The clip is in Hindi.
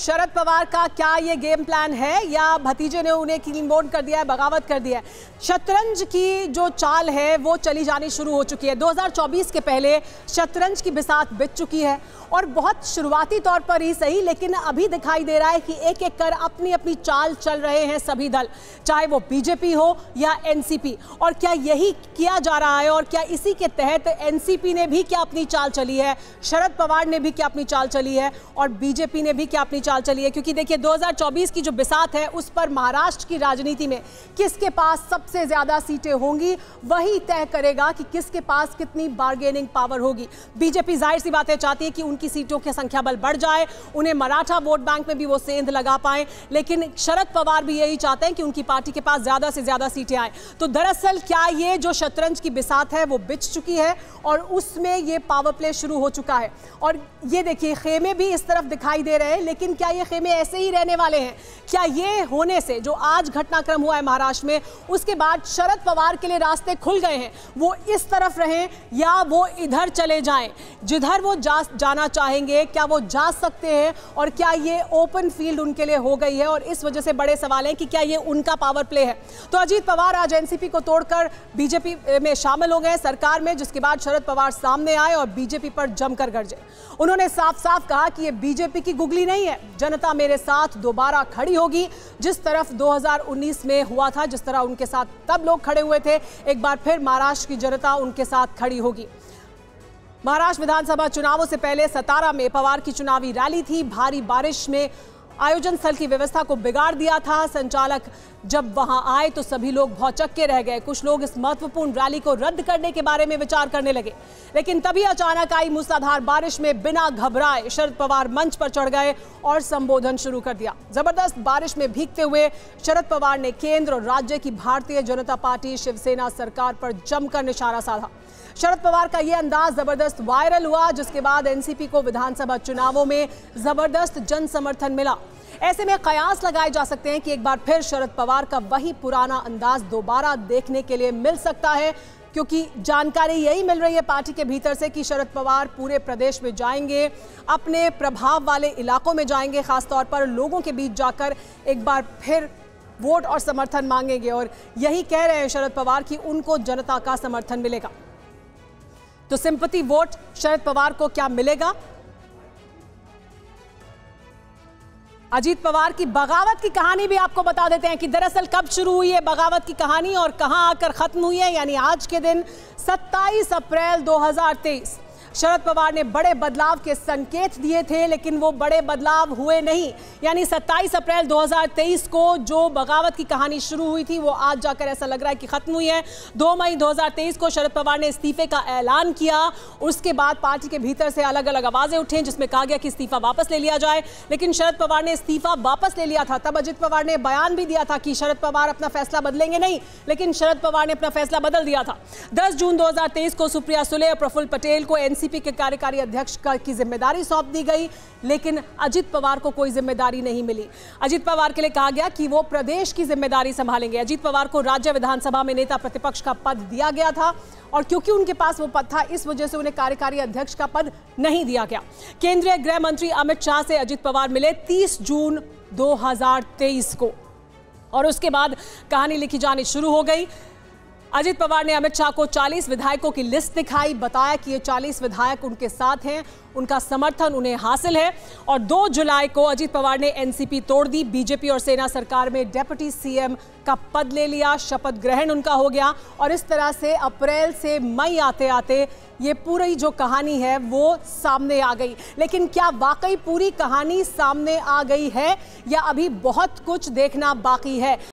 शरद पवार का क्या ये गेम प्लान है या भतीजे ने उन्हें क्लीन बोल्ड कर दिया है, बगावत कर दिया है? शतरंज की जो चाल है वो चली जानी शुरू हो चुकी है। 2024 के पहले शतरंज की बिसात बिछ चुकी है और बहुत शुरुआती तौर पर ही सही, लेकिन अभी दिखाई दे रहा है कि एक एक कर अपनी अपनी चाल चल रहे हैं सभी दल, चाहे वो बीजेपी हो या एनसीपी। और क्या यही किया जा रहा है और क्या इसी के तहत एनसीपी ने भी क्या अपनी चाल चली है, शरद पवार ने भी क्या अपनी चाल चली है और बीजेपी ने भी क्या अपनी चाल चली है? क्योंकि देखिए 2024 की जो बिसात है उस पर महाराष्ट्र की राजनीति में किसके पास सबसे ज्यादा सीटें होंगी वही तय करेगा कि किसके पास कितनी बार्गेनिंग पावर होगी। बीजेपी जाहिर सी बात है चाहती है कि उनकी सीटों की संख्या बल बढ़ जाए, उन्हें मराठा वोट बैंक में भी वो सेंध लगा पाए, लेकिन शरद पवार भी यही चाहते हैं कि उनकी पार्टी के पास ज्यादा से ज्यादा सीटें आए। तो दरअसल क्या ये जो शतरंज की बिसात है वो बिछ चुकी है और उसमें ये पावर प्ले शुरू हो चुका है। और ये देखिए खेमे भी इस तरफ दिखाई दे रहे हैं, लेकिन क्या ये खेमे ऐसे ही रहने वाले हैं? क्या ये होने से जो आज घटनाक्रम हुआ है महाराष्ट्र में उसके बाद शरद पवार के लिए रास्ते खुल गए हैं, वो इस तरफ रहें या वो इधर चले जाएं? जिधर वो जाना चाहेंगे क्या वो जा सकते हैं और क्या ये ओपन फील्ड उनके लिए हो गई है? और इस वजह से बड़े सवाल हैं कि क्या ये उनका पावर प्ले है। तो अजीत पवार आज एनसीपी को तोड़कर बीजेपी में शामिल हो गए सरकार में, जिसके बाद शरद पवार सामने आए और बीजेपी पर जमकर गरजे। उन्होंने साफ साफ कहा कि ये बीजेपी की गुगली नहीं है, जनता मेरे साथ दोबारा खड़ी होगी। जिस तरफ 2019 में हुआ था, जिस तरह उनके साथ तब लोग खड़े हुए थे, एक बार फिर महाराष्ट्र की जनता उनके साथ खड़ी होगी। महाराष्ट्र विधानसभा चुनावों से पहले सतारा में पवार की चुनावी रैली थी। भारी बारिश में आयोजन स्थल की व्यवस्था को बिगाड़ दिया था। संचालक जब वहां आए तो सभी लोग भौचक्के रह गए। कुछ लोग इस महत्वपूर्ण रैली को रद्द करने के बारे में विचार करने लगे, लेकिन तभी अचानक आई मूसलाधार बारिश में बिना घबराए शरद पवार मंच पर चढ़ गए और संबोधन शुरू कर दिया। जबरदस्त बारिश में भीगते हुए शरद पवार ने केंद्र और राज्य की भारतीय जनता पार्टी शिवसेना सरकार पर जमकर निशाना साधा। शरद पवार का यह अंदाज जबरदस्त वायरल हुआ, जिसके बाद एनसीपी को विधानसभा चुनावों में जबरदस्त जन समर्थन मिला। ऐसे में कयास लगाए जा सकते हैं कि एक बार फिर शरद पवार का वही पुराना अंदाज दोबारा देखने के लिए मिल सकता है, क्योंकि जानकारी यही मिल रही है पार्टी के भीतर से कि शरद पवार पूरे प्रदेश में जाएंगे, अपने प्रभाव वाले इलाकों में जाएंगे, खासतौर पर लोगों के बीच जाकर एक बार फिर वोट और समर्थन मांगेंगे। और यही कह रहे हैं शरद पवार कि उनको जनता का समर्थन मिलेगा। तो सिंपैथी वोट शरद पवार को क्या मिलेगा? अजीत पवार की बगावत की कहानी भी आपको बता देते हैं कि दरअसल कब शुरू हुई है बगावत की कहानी और कहां आकर खत्म हुई है। यानी आज के दिन 27 अप्रैल 2023 शरद पवार ने बड़े बदलाव के संकेत दिए थे, लेकिन वो बड़े बदलाव हुए नहीं। यानी 27 अप्रैल 2023 को जो बगावत की कहानी शुरू हुई थी वो आज जाकर ऐसा लग रहा है कि खत्म हुई है। 2 मई 2023 को शरद पवार ने इस्तीफे का ऐलान किया। उसके बाद पार्टी के भीतर से अलग अलग आवाजें उठी जिसमें कहा गया कि इस्तीफा वापस ले लिया जाए, लेकिन शरद पवार ने इस्तीफा वापस ले लिया था। तब अजित पवार ने बयान भी दिया था कि शरद पवार अपना फैसला बदलेंगे नहीं, लेकिन शरद पवार ने अपना फैसला बदल दिया था। 10 जून 2023 को सुप्रिया सुले और प्रफुल्ल पटेल को एनसीपी के कार्यकारी अध्यक्ष की जिम्मेदारी सौंप दी गई, लेकिन अजित पवार को कोई जिम्मेदारी नहीं मिली। अजित पवार के लिए कहा गया कि वो प्रदेश की जिम्मेदारी संभालेंगे। अजित पवार को राज्य विधानसभा में नेता प्रतिपक्ष का पद दिया गया था और क्योंकि उनके पास वो पद था इस वजह से उन्हें कार्यकारी अध्यक्ष का पद नहीं दिया गया। केंद्रीय गृह मंत्री अमित शाह से अजित पवार मिले 30 जून 2023 को और उसके बाद कहानी लिखी जानी शुरू हो गई। अजित पवार ने अमित शाह को 40 विधायकों की लिस्ट दिखाई, बताया कि ये 40 विधायक उनके साथ हैं, उनका समर्थन उन्हें हासिल है। और 2 जुलाई को अजित पवार ने एनसीपी तोड़ दी, बीजेपी और सेना सरकार में डेप्यूटी सीएम का पद ले लिया, शपथ ग्रहण उनका हो गया। और इस तरह से अप्रैल से मई आते आते ये पूरी जो कहानी है वो सामने आ गई। लेकिन क्या वाकई पूरी कहानी सामने आ गई है या अभी बहुत कुछ देखना बाकी है?